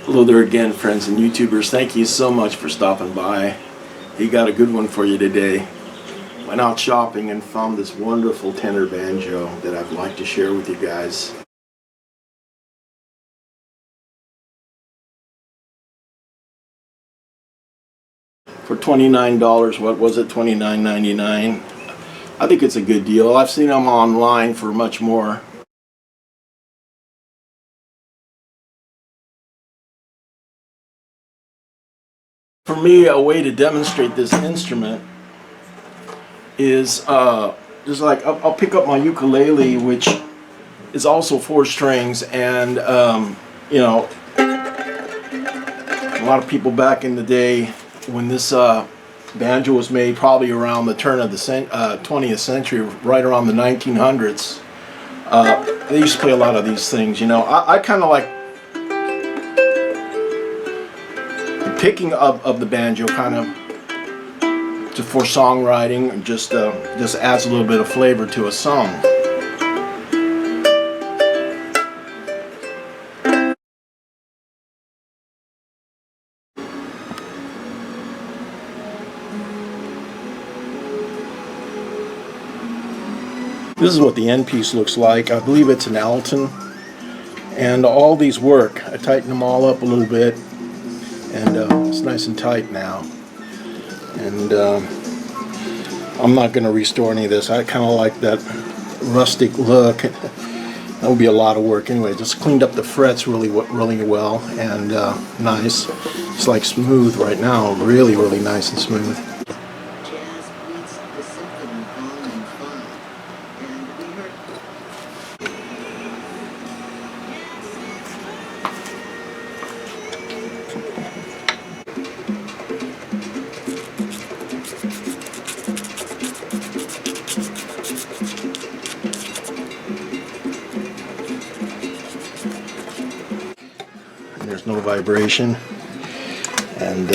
Hello there again, friends and YouTubers. Thank you so much for stopping by. He got a good one for you today. Went out shopping and found this wonderful tenor banjo that I'd like to share with you guys. For $29, what was it, $29.99? I think it's a good deal. I've seen them online for much more. For me, a way to demonstrate this instrument is just like I'll pick up my ukulele, which is also 4 strings, and you know, a lot of people back in the day when this banjo was made, probably around the turn of the 20th century, right around the 1900s, they used to play a lot of these things. You know, I kind of like the picking of the banjo, kind of just for songwriting, and just adds a little bit of flavor to a song. This is what the end piece looks like. I believe it's an Alton, and all these work. I tightened them all up a little bit, and it's nice and tight now. And I'm not going to restore any of this. I kind of like that rustic look. That would be a lot of work anyway. Just cleaned up the frets really well, and nice. It's like smooth right now, really nice and smooth. There's no vibration, and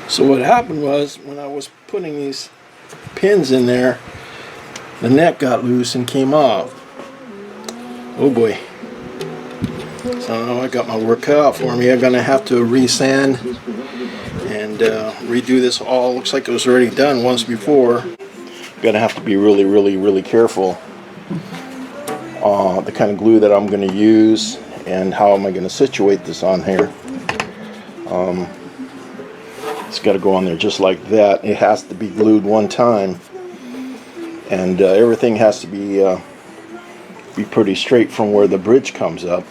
so what happened was, when I was putting these pins in there, the neck got loose and came off. Oh boy. So I got my work cut out for me. I'm gonna have to resand and redo this all. Looks like it was already done once before. Gonna have to be really careful the kind of glue that I'm going to use, and how am I going to situate this on here. It's got to go on there just like that. It has to be glued one time, and everything has to be pretty straight from where the bridge comes up.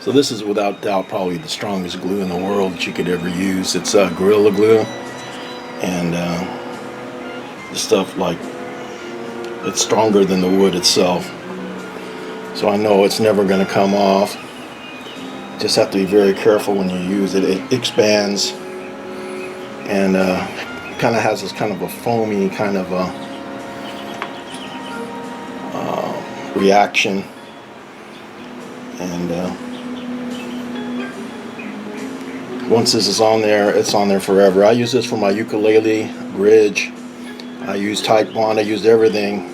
So this is without doubt probably the strongest glue in the world that you could ever use. It's Gorilla Glue, and the stuff, like, it's stronger than the wood itself. So I know it's never going to come off. Just have to be very careful when you use it. It expands, and kind of has this kind of a foamy kind of a reaction, and once this is on there, it's on there forever. I use this for my ukulele bridge. I used Type 1, I used everything,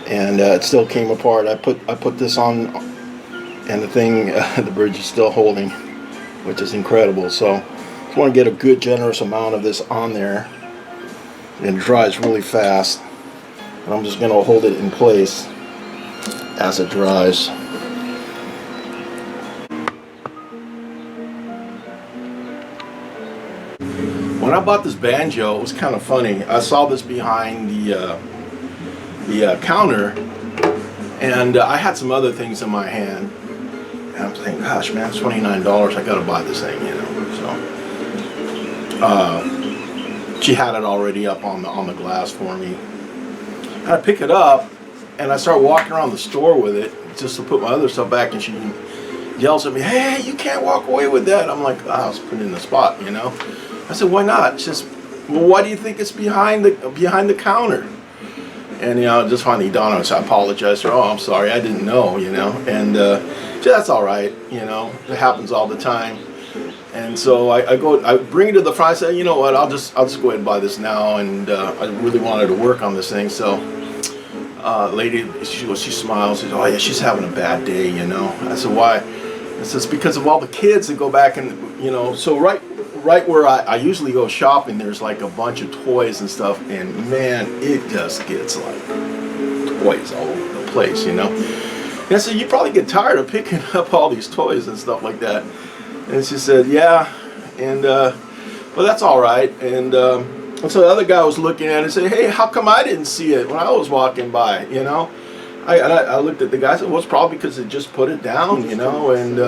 and it still came apart. I put this on, and the thing, the bridge is still holding, which is incredible. So just want to get a good generous amount of this on there, and it dries really fast, and I'm just going to hold it in place as it dries. When I bought this banjo, it was kind of funny. I saw this behind the counter, and I had some other things in my hand, and I'm thinking, gosh, man, it's $29. I got to buy this thing, you know. So she had it already up on the glass for me. And I pick it up, and I start walking around the store with it just to put my other stuff back, and she yells at me, "Hey, you can't walk away with that." I'm like, I was put in the spot, you know. I said, "Why not?" She says, "Well, why do you think it's behind the counter?" And you know, just finally dawned on me. So I apologized to her. "Oh, I'm sorry, I didn't know," you know. And she said, "That's all right, you know. It happens all the time." And so I bring it to the front. I said, "You know what? I'll just go ahead and buy this now." And I really wanted to work on this thing, so lady, she smiles. She says, "Oh yeah, she's having a bad day, you know." I said, "Why?" It says, "Because of all the kids that go back and, you know." So right where I usually go shopping, there's like a bunch of toys and stuff, and man, it just gets like toys all over the place, you know. And I said, "You probably get tired of picking up all these toys and stuff like that." And she said, "Yeah," and well, that's all right. And so the other guy was looking at it and said, "Hey, how come I didn't see it when I was walking by?" You know. I looked at the guy and said, "Well, it's probably because they just put it down, you know, and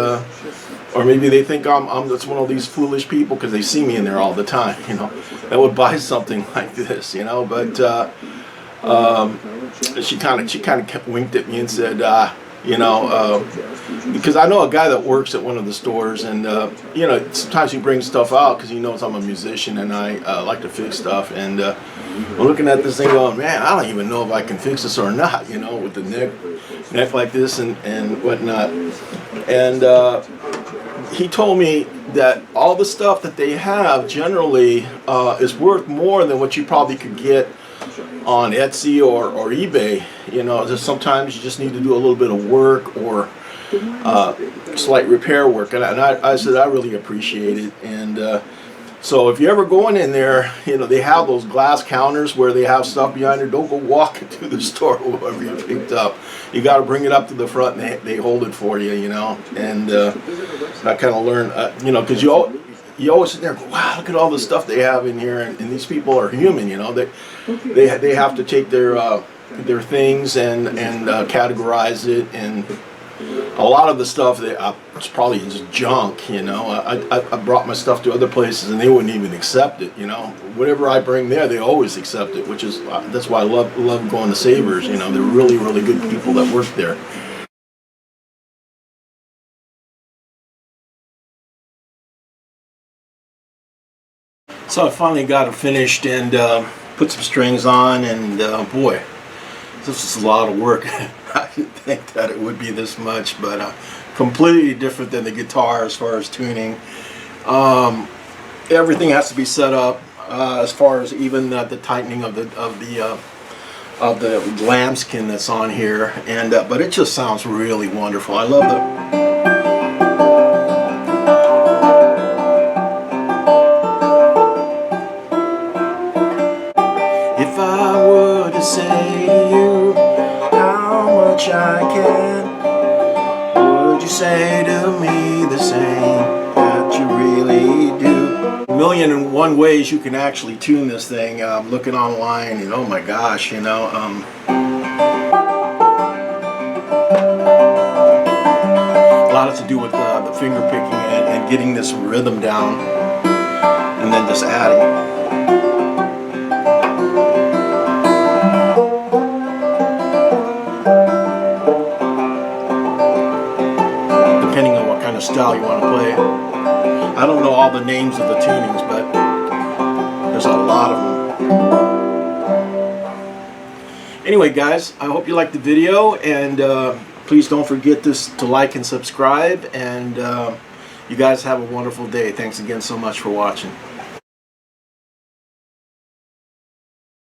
or maybe they think I'm just one of these foolish people because they see me in there all the time, you know, that would buy something like this, you know." But she kind of winked at me and said, you know, because I know a guy that works at one of the stores, and you know, sometimes he brings stuff out because he knows I'm a musician and I like to fix stuff, and I'm looking at this thing going, "Man, I don't even know if I can fix this or not," you know, with the neck like this and whatnot. And he told me that all the stuff that they have generally is worth more than what you probably could get on Etsy or eBay. You know, just sometimes you just need to do a little bit of work or slight repair work, and I said I really appreciate it. And so if you're ever going in there, you know, they have those glass counters where they have stuff behind there. Don't go walking to the store with whatever you picked up. You got to bring it up to the front, and they hold it for you, you know. And I kind of learned, you know, because you always sit there and go, "Wow, look at all the stuff they have in here," and these people are human, you know. They have to take their things and categorize it, and a lot of the stuff it's probably just junk, you know. I brought my stuff to other places and they wouldn't even accept it, you know. Whatever I bring there, they always accept it, which is that's why I love going to Savers. You know, they're really, really good people that work there. So I finally got it finished and put some strings on, and boy, this is a lot of work. I didn't think that it would be this much, but completely different than the guitar as far as tuning. Everything has to be set up as far as even the tightening of the lambskin that's on here, and but it just sounds really wonderful. I love the. If I were to say to you how much I can, would you say to me the same that you really do? 1,000,001 ways you can actually tune this thing. I'm looking online, and oh my gosh, you know, a lot to do with the finger picking and getting this rhythm down, and then just adding. Style you want to play. I don't know all the names of the tunings, but there's a lot of them. Anyway, guys, I hope you liked the video, and please don't forget to like and subscribe, and you guys have a wonderful day. Thanks again so much for watching.